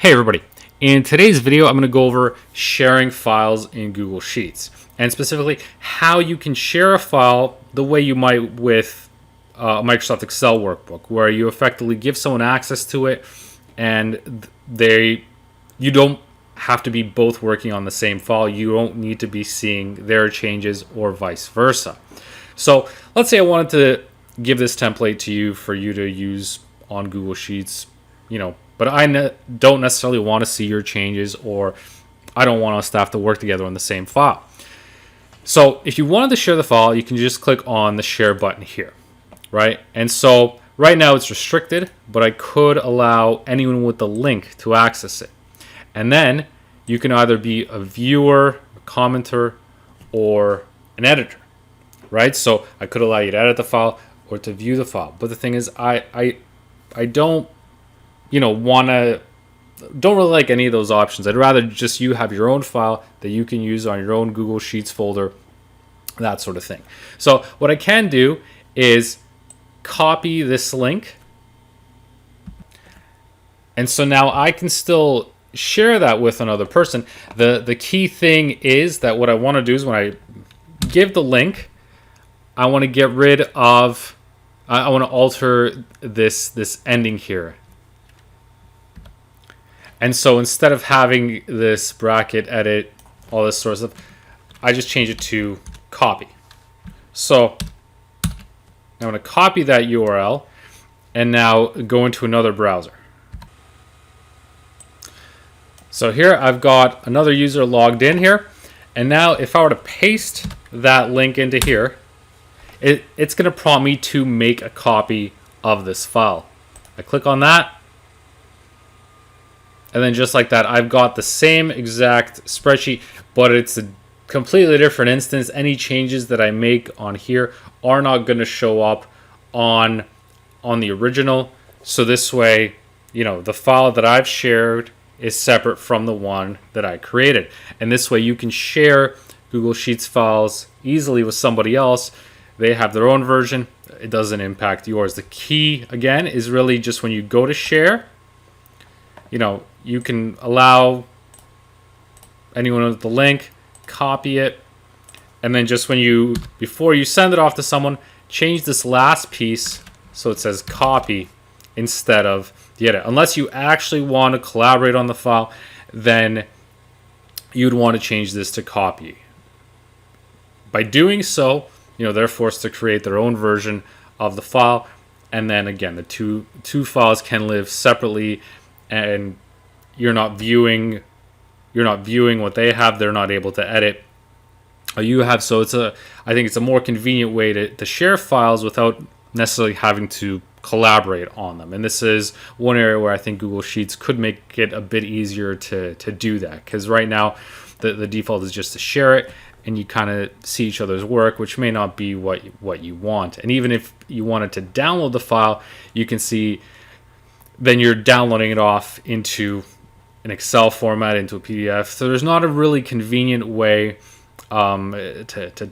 Hey everybody, in today's video I'm going to go over sharing files in Google Sheets, and specifically how you can share a file the way you might with a Microsoft Excel workbook, where you effectively give someone access to it and you don't have to be both working on the same file. You don't need to be seeing their changes or vice versa. So let's say I wanted to give this template to you for you to use on Google Sheets, but I don't necessarily want to see your changes, or I don't want us to have to work together on the same file. So if you wanted to share the file, you can just click on the share button here, right? And so right now it's restricted, but I could allow anyone with the link to access it. And then you can either be a viewer, a commenter, or an editor, right? So I could allow you to edit the file or to view the file. But the thing is, I don't don't really like any of those options. I'd rather just you have your own file that you can use on your own Google Sheets folder, that sort of thing. So what I can do is copy this link, and so now I can still share that with another person. The key thing is that what I want to do is when I give the link, I want to get rid of, I want to alter this ending here. And so instead of having this bracket, edit, all this sort of stuff, I just change it to copy. So I'm going to copy that URL and now go into another browser. So here I've got another user logged in here. And now if I were to paste that link into here, it's going to prompt me to make a copy of this file. I click on that. And then just like that, I've got the same exact spreadsheet, but it's a completely different instance. Any changes that I make on here are not going to show up on the original. So this way, the file that I've shared is separate from the one that I created. And this way you can share Google Sheets files easily with somebody else. They have their own version. It doesn't impact yours. The key, again, is really just when you go to share, you can allow anyone with the link, copy it, and then just before you send it off to someone, change this last piece so it says copy instead of the edit. Unless you actually want to collaborate on the file, then you'd want to change this to copy. By doing so, they're forced to create their own version of the file, and then again, the two files can live separately, and you're not viewing what they have. They're not able to edit you have. So I think it's a more convenient way to share files without necessarily having to collaborate on them. And this is one area where I think Google Sheets could make it a bit easier to do that, because right now the default is just to share it and you kind of see each other's work, which may not be what you want. And even if you wanted to download the file, you can see then you're downloading it off into an Excel format, into a PDF. So there's not a really convenient way to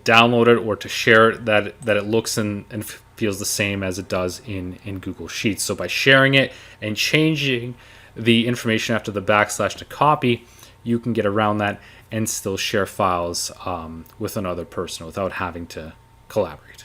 download it or to share it that it looks and feels the same as it does in Google Sheets. So by sharing it and changing the information after the backslash to copy, you can get around that and still share files with another person without having to collaborate.